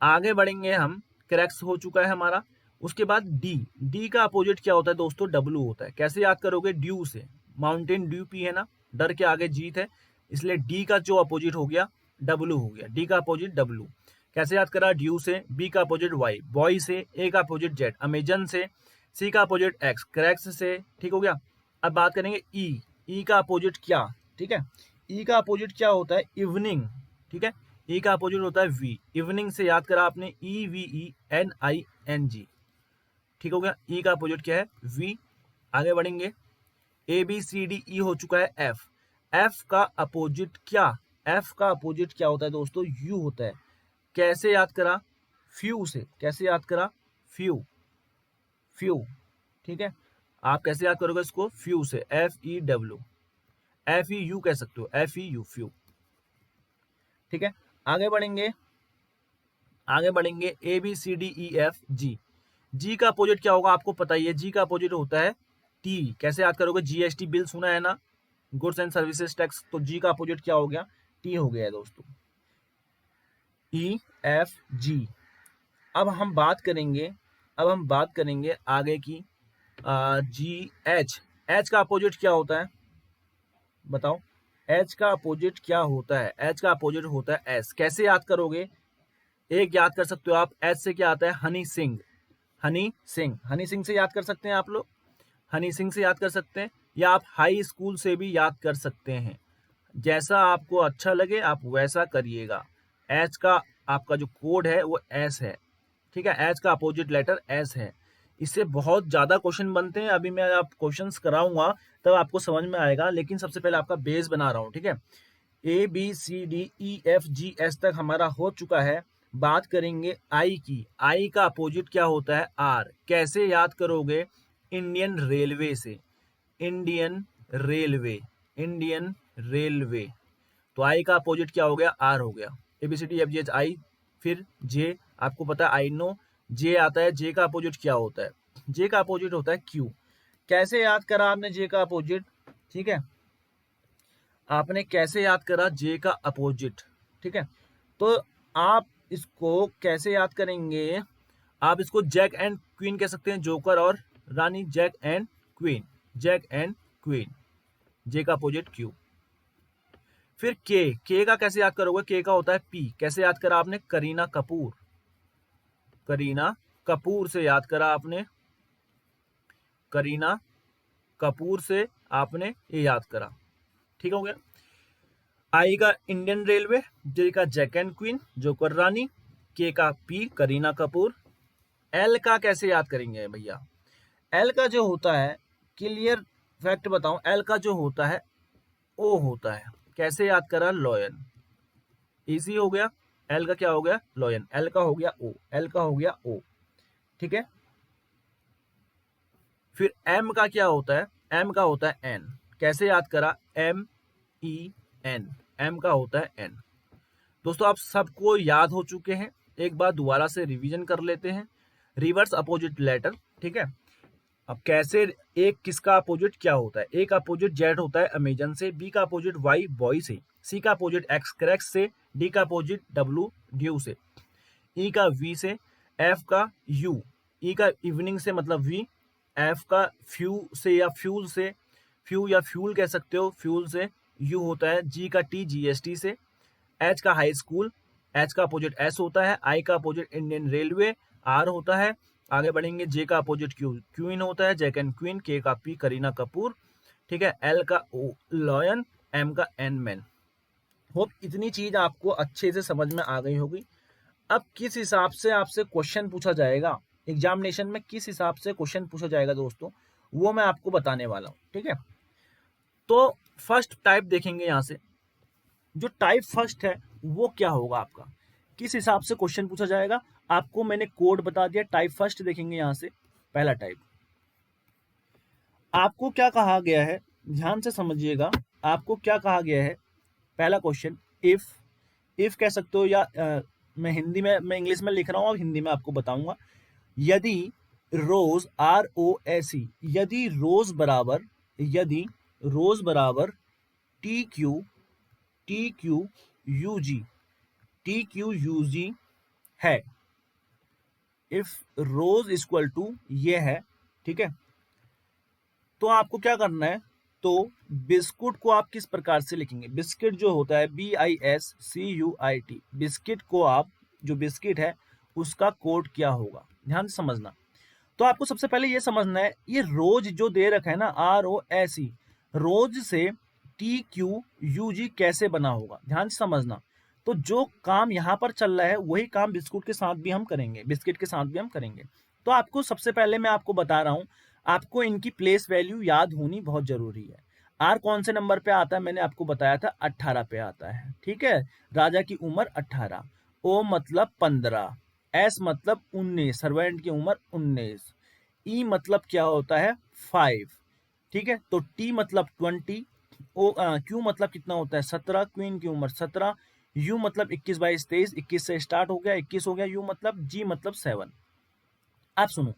आगे बढ़ेंगे हम, क्रैक्स हो चुका है हमारा। उसके बाद डी। डी का अपोजिट क्या होता है दोस्तों? डब्लू होता है। कैसे याद करोगे? ड्यू से। माउंटेन ड्यू पी है ना, डर के आगे जीत है, इसलिए डी का जो अपोजिट हो गया डब्लू हो गया। डी का अपोजिट डब्लू। कैसे याद करा? ड्यू से। बी का अपोजिट वाई, बॉय से। ए का अपोजिट जेड, अमेजन से। सी का अपोजिट एक्स, क्रैक्स से, ठीक हो गया। अब बात करेंगे ई। ई का अपोजिट क्या, ठीक है। ई का अपोजिट क्या होता है? इवनिंग, ठीक है। ई का अपोजिट होता है वी। इवनिंग से याद करा आपने, EVENING, ठीक हो गया। ई का अपोजिट क्या है? वी। आगे बढ़ेंगे, ABCDE हो चुका है एफ। एफ का अपोजिट क्या? एफ का अपोजिट क्या होता है दोस्तों? यू होता है। कैसे याद करा? फ्यू से। कैसे याद करा? फ्यू, फ्यू, ठीक है। आप कैसे याद करोगे इसको? फ्यू से, FEW, FEU कह सकते हो, FEU, फ्यू, ठीक है। आगे बढ़ेंगे, ABCDEFG। जी का अपोजिट क्या होगा आपको पता ही है, जी का अपोजिट होता है टी। कैसे याद करोगे, जीएसटी बिल सुना है ना, गुड्स एंड सर्विसेज टैक्स, तो जी का अपोजिट क्या हो गया, टी हो गया है दोस्तों, ई एफ जी। अब हम बात करेंगे, आगे की, जी एच। एच का अपोजिट क्या होता है बताओ, एच का अपोजिट क्या होता है, एच का अपोजिट होता है एस। कैसे याद करोगे, एक याद कर सकते हो आप, एच से क्या आता है, हनी सिंह, हनी सिंह, हनी सिंह से याद कर सकते हैं आप लोग, हनी सिंह से याद कर सकते हैं, या आप हाई स्कूल से भी याद कर सकते हैं। जैसा आपको अच्छा लगे आप वैसा करिएगा। एच का आपका जो कोड है वो एस है, ठीक है, एच का अपोजिट लेटर एस है। इससे बहुत ज्यादा क्वेश्चन बनते हैं, अभी मैं आप क्वेश्चंस कराऊंगा तब आपको समझ में आएगा, लेकिन सबसे पहले आपका बेस बना रहा हूँ, ठीक है। A B C D E F G S तक हमारा हो चुका है। बात करेंगे आई की, आई का अपोजिट क्या होता है, आर। कैसे याद करोगे, इंडियन रेलवे से, इंडियन रेलवे, इंडियन रेलवे। तो आई का अपोजिट क्या हो गया, आर हो गया। ABCD F G H I, फिर जे, आपको पता है आई नो, जे आता है, जे का अपोजिट क्या होता है, जे का अपोजिट होता है क्यू। कैसे याद करा आपने जे का अपोजिट, ठीक है, आपने कैसे याद करा जे का अपोजिट, ठीक है। तो आप इसको कैसे याद करेंगे, आप इसको जैक एंड क्वीन कह सकते हैं, जोकर और रानी, jack and queen, jack and queen, J का अपोजिट क्यू। फिर के का कैसे याद करोगे, के का होता है पी। कैसे याद करा आपने, करीना कपूर, करीना कपूर से याद करा आपने, करीना कपूर से आपने ये याद करा, ठीक हो गया। आई का इंडियन रेलवे, जे का जैक एंड क्वीन, जोकर रानी, के का पी, करीना कपूर। एल का कैसे याद करेंगे भैया, एल का जो होता है, क्लियर फैक्ट बताऊं, एल का जो होता है ओ होता है। कैसे याद करा, लॉयन, इजी हो गया। एल का क्या हो गया, लॉयन, एल का हो गया ओ, एल का हो गया ओ, ठीक है। फिर एम का क्या होता है, एम का होता है एन। कैसे याद करा, एम ई एन, एम का होता है एन। दोस्तों आप सबको याद हो चुके हैं, एक बार दोबारा से रिवीजन कर लेते हैं। रिवर्स अपोजिट लेटर, ठीक है। अब कैसे, एक किसका अपोजिट क्या होता है, ए का अपोजिट जेड होता है अमेजन से, बी का अपोजिट वाई बॉय से, सी का अपोजिट एक्स क्रैक्स से, डी का अपोजिट डब्लू ड्यू से, ई का वी से, एफ का यू, ई का इवनिंग से मतलब वी, एफ का फ्यू से या फ्यूल से, फ्यू या फ्यूल कह सकते हो, फ्यूल से, यू होता है, जी का टी जीएसटी से, एच का हाई स्कूल, एच का अपोजिट एस होता है, आई का अपोजिट इंडियन रेलवे, आर होता है। आगे बढ़ेंगे, जे का अपोजिट क्यू, क्वीन होता है, जैक एंड क्वीन, के का पी, करीना कपूर, ठीक है, एल का ओ, लॉयन, एम का एन, मैन। होप इतनी चीज आपको अच्छे से समझ में आ गई होगी। अब किस हिसाब से आपसे क्वेश्चन पूछा जाएगा एग्जामिनेशन में, किस हिसाब से क्वेश्चन पूछा जाएगा दोस्तों, वो मैं आपको बताने वाला हूँ, ठीक है। तो फर्स्ट टाइप देखेंगे यहाँ से, जो टाइप फर्स्ट है वो क्या होगा आपका, किस हिसाब से क्वेश्चन पूछा जाएगा, आपको मैंने कोड बता दिया। टाइप फर्स्ट देखेंगे यहाँ से, पहला टाइप आपको क्या कहा गया है, ध्यान से समझिएगा, आपको क्या कहा गया है। पहला क्वेश्चन, इफ कह सकते हो, या मैं हिंदी में, मैं इंग्लिश में लिख रहा हूँ और हिंदी में आपको बताऊंगा। यदि रोज, आर ओ एस ई, यदि रोज बराबर, यदि रोज बराबर T Q, T Q U G, T Q U G है, इफ रोज इक्वल टू ये है, ठीक है। तो आपको क्या करना है, तो बिस्कुट को आप किस प्रकार से लिखेंगे, बिस्किट जो होता है B I S C U I T, biscuit को आप, जो बिस्किट है उसका कोड क्या होगा, ध्यान से समझना। तो आपको सबसे पहले ये समझना है, ये रोज जो दे रखा है ना, आर ओ एस ई, रोज से टी क्यू यू जी कैसे बना होगा, ध्यान से समझना। तो जो काम यहाँ पर चल रहा है वही काम बिस्कुट के साथ भी हम करेंगे, बिस्किट के साथ भी हम करेंगे। तो आपको सबसे पहले मैं आपको बता रहा हूँ, आपको इनकी प्लेस वैल्यू याद होनी बहुत जरूरी है। आर कौन से नंबर पे आता है, मैंने आपको बताया था 18 पे आता है, ठीक है। राजा की उम्र 18, ओ मतलब 15, एस मतलब 19, सर्वेंट की उम्र 19, ई मतलब क्या होता है 5, ठीक है। तो टी मतलब 20, ओ क्यू मतलब कितना होता है 17, क्वीन की उम्र 17, यू मतलब 21 22 23, 21 से स्टार्ट हो गया 21 हो गया, यू मतलब, जी मतलब 7, आप सुनो,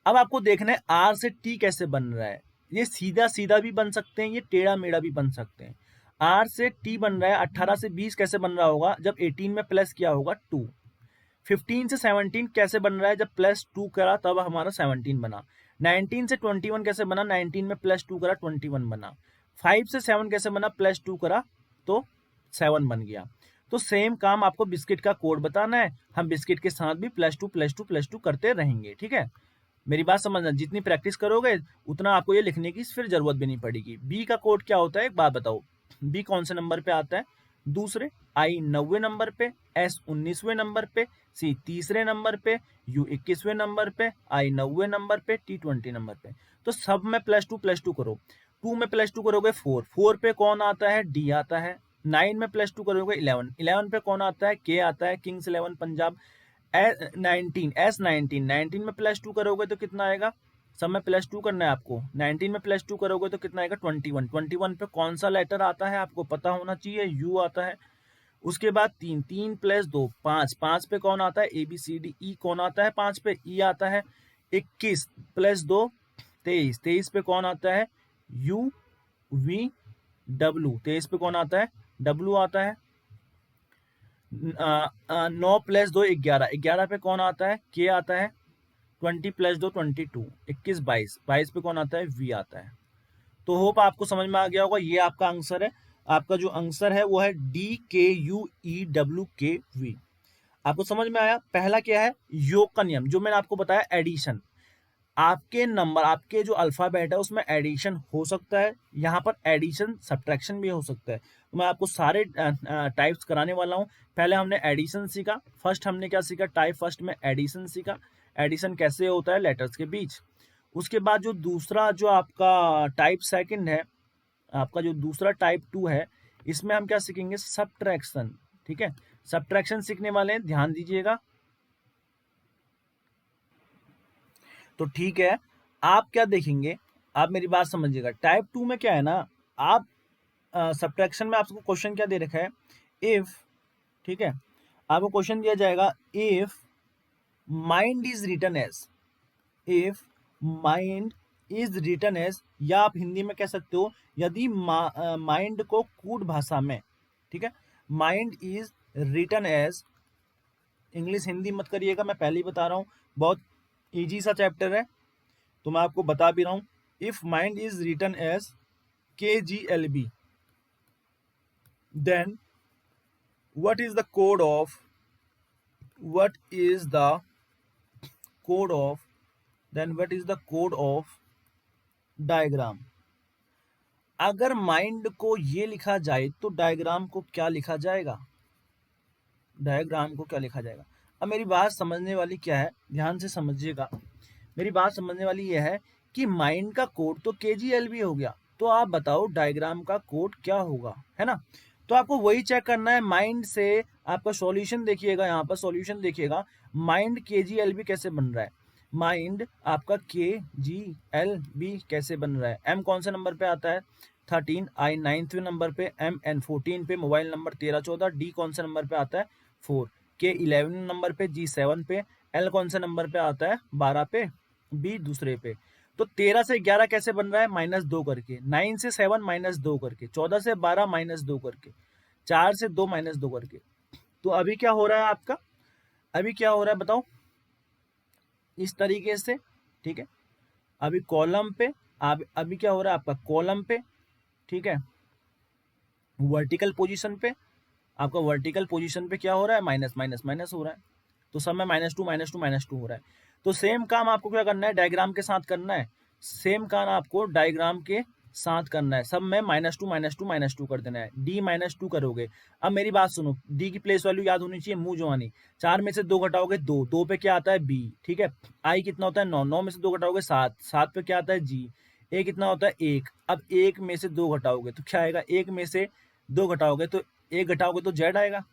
अब आपको देखना है आर से टी कैसे बन रहा है। ये सीधा सीधा भी बन सकते हैं, ये टेढ़ा मेढ़ा भी बन सकते हैं। आर से टी बन रहा है, 18 से 20 कैसे बन रहा होगा, जब 18 में प्लस किया होगा 2। 15 से 17 कैसे बन रहा है, जब प्लस 2 करा तब हमारा 17 बना। 19 से 21 कैसे बना, 19 में प्लस 2 करा 21 बना। 5 से 7 कैसे बना, प्लस 2 करा तो 7 बन गया। तो सेम काम आपको बिस्किट का कोड बताना है, हम बिस्किट के साथ भी प्लस 2 प्लस 2 प्लस 2 करते रहेंगे, ठीक है। मेरी बात समझना, जितनी प्रैक्टिस करोगे उतना आपको ये लिखने की फिर जरूरत भी नहीं पड़ेगी। बी का कोड क्या होता है, एक बात बताओ, बी कौन से नंबर पे आता है, दूसरे, आई 90वें नंबर पे, एस 19वें नंबर पे, सी तीसरे नंबर पे, यू 21वें नंबर पे, आई 90वें नंबर पे, टी 20 नंबर पे। तो सब में प्लस टू करो। 2 में प्लस 2 करोगे 4, 4 पे कौन आता है, डी आता है। 9 में प्लस 2 करोगे 11, 11 पे कौन आता है, के आता है, किंग्स 11 पंजाब। 19 19 में प्लस 2 करोगे तो कितना आएगा, सब में प्लस 2 करना है आपको। 19 में प्लस 2 करोगे तो कितना आएगा, 21। 21 पे कौन सा लेटर आता है आपको पता होना चाहिए, यू आता है। उसके बाद 3, 3 प्लस 2 5, 5 पे कौन आता है, ए बी सी डी, ई कौन आता है, 5 पे ई आता है। 21 प्लस 2 23, 23 पे कौन आता है, यू वी डब्ल्यू, 23 पे कौन आता है, डब्ल्यू आता है। 9 प्लस 2 11, 11 पे कौन आता है, के आता है। 20 प्लस 2 22, 21 22, 22 पे कौन आता है, वी आता है। तो होप आपको समझ में आ गया होगा, ये आपका आंसर है। आपका जो आंसर है वो है डी के यू ई डब्ल्यू के वी। आपको समझ में आया। पहला क्या है, योग का नियम, जो मैंने आपको बताया एडिशन। आपके नंबर, आपके जो अल्फाबेट है उसमें एडिशन हो सकता है, यहाँ पर एडिशन सब्ट्रैक्शन भी हो सकता है। तो मैं आपको सारे टाइप्स कराने वाला हूँ। पहले हमने एडिशन सीखा, फर्स्ट हमने क्या सीखा, टाइप फर्स्ट में एडिशन सीखा, एडिशन कैसे होता है लेटर्स के बीच। उसके बाद जो दूसरा जो आपका टाइप सेकंड है, आपका जो दूसरा टाइप 2 है, इसमें हम क्या सीखेंगे, सब्ट्रैक्शन, ठीक है। सब्ट्रैक्शन सीखने वाले हैं, ध्यान दीजिएगा। तो ठीक है, आप क्या देखेंगे, आप मेरी बात समझिएगा। टाइप 2 में क्या है ना, आप सब्ट्रैक्शन में आपको क्वेश्चन क्या दे रखा है, इफ, ठीक है, आपको क्वेश्चन दिया जाएगा, if mind is written as, if mind is written as, या आप हिंदी में कह सकते हो, यदि माइंड को कूट भाषा में, ठीक है, mind is written as, English Hindi मत करिएगा, मैं पहले ही बता रहा हूँ, बहुत इजी सा चैप्टर है, तो मैं आपको बता भी रहा हूं। If mind is written as KGLB, then what is the code of, what is the code of, then what is the code of diagram. अगर माइंड को ये लिखा जाए तो डायग्राम को क्या लिखा जाएगा, डायग्राम को क्या लिखा जाएगा। अब मेरी बात समझने वाली क्या है, ध्यान से समझिएगा। मेरी बात समझने वाली यह है कि माइंड का कोड तो KGLB हो गया, तो आप बताओ डायग्राम का कोड क्या होगा, है ना। तो आपको वही चेक करना है, माइंड से आपका सॉल्यूशन देखिएगा, यहाँ पर सॉल्यूशन देखिएगा, माइंड KGLB कैसे बन रहा है, माइंड आपका KGLB कैसे बन रहा है। एम कौन से नंबर पे आता है, 13, आई 9वें नंबर पे, एम एन 14 पे, मोबाइल नंबर 13 14, डी कौन से नंबर पे आता है, 4, के 11 नंबर पे, जी 7 पे, एल कौन से नंबर पे आता है, 12 पे, बी दूसरे पे। तो 13 से 11 कैसे बन रहा है, -2 करके, 9 से 7 -2 करके, 14 से 12 -2 करके, 4 से 2 -2 करके। तो अभी क्या हो रहा है आपका, अभी क्या हो रहा है बताओ, इस तरीके से, ठीक है। अभी कॉलम पे, अभी क्या हो रहा है आपका कॉलम पे, ठीक है, वर्टिकल पोजीशन पे, आपका वर्टिकल पोजीशन पे क्या हो रहा है, माइनस माइनस माइनस हो रहा है। तो सब में -2 -2 -2 हो रहा है। तो सेम काम आपको क्या करना है, डायग्राम के साथ करना है, सेम काम आपको डायग्राम के साथ करना है, सब में -2 -2 -2 कर देना है। डी -2 करोगे। अब मेरी बात सुनो, डी की प्लेस वैल्यू याद होनी चाहिए, मुंह जुबानी। 4 में से 2 घटाओगे 2, 2 पे क्या आता है, बी, ठीक है। आई कितना होता है, 9, 9 में से 2 घटाओगे 7, 7 पे क्या आता है, जी। ए कितना होता है, 1। अब 1 में से 2 घटाओगे तो क्या आएगा, 1 में से 2 घटाओगे तो 1 घटाओगे तो जेड आएगा।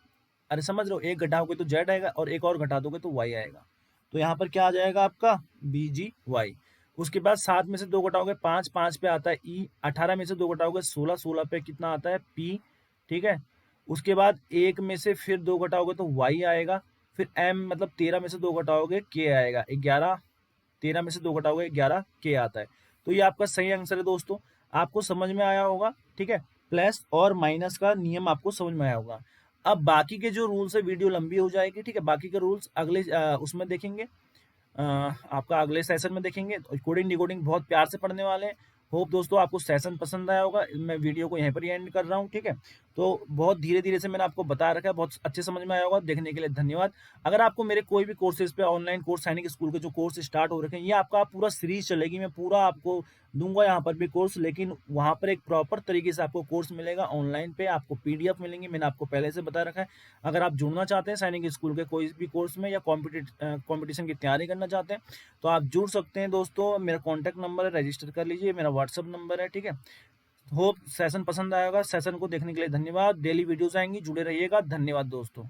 अरे समझ रहे हो, 1 घटाओगे तो जेड आएगा और 1 और घटा दोगे तो वाई आएगा। तो यहाँ पर क्या आ जाएगा आपका, BGY। उसके बाद 7 में से 2 घटाओगे 5, 5 पे आता है ई। 18 में से 2 घटाओगे 16, 16 पे कितना आता है, पी, ठीक है। उसके बाद 1 में से फिर 2 घटाओगे तो वाई आएगा। फिर एम मतलब 13 में से 2 घटाओगे के आएगा, 11, 13 में से 2 घटाओगे 11 के आता है। तो ये आपका सही आंसर है दोस्तों। आपको समझ में आया होगा, ठीक है। प्लस और माइनस का नियम आपको समझ में आया होगा। अब बाकी के जो रूल्स है, वीडियो लंबी हो जाएगी, ठीक है। बाकी के रूल्स अगले उसमें देखेंगे, आपका अगले सेशन में देखेंगे। कोडिंग डिकोडिंग बहुत प्यार से पढ़ने वाले हैं। होप दोस्तों आपको सेशन पसंद आया होगा। मैं वीडियो को यहीं पर ही एंड कर रहा हूँ, ठीक है। तो बहुत धीरे धीरे से मैंने आपको बता रखा है, बहुत अच्छे समझ में आया होगा। देखने के लिए धन्यवाद। अगर आपको मेरे कोई भी कोर्सेज पे, ऑनलाइन कोर्स, सैनिक स्कूल के जो कोर्स स्टार्ट हो रखे हैं, ये आपका पूरा सीरीज चलेगी। मैं पूरा आपको दूंगा यहाँ पर भी कोर्स, लेकिन वहाँ पर एक प्रॉपर तरीके से आपको कोर्स मिलेगा। ऑनलाइन पे आपको पीडीएफ मिलेंगे, मैंने आपको पहले से बता रखा है। अगर आप जुड़ना चाहते हैं सैनिक स्कूल के कोई भी कोर्स में, या कॉम्पिटिशन की तैयारी करना चाहते हैं, तो आप जुड़ सकते हैं दोस्तों। मेरा कॉन्टैक्ट नंबर है, रजिस्टर कर लीजिए। मेरा व्हाट्सअप नंबर है, ठीक है। होप सेशन पसंद आएगा। सेशन को देखने के लिए धन्यवाद। डेली वीडियोस आएंगी, जुड़े रहिएगा। धन्यवाद दोस्तों।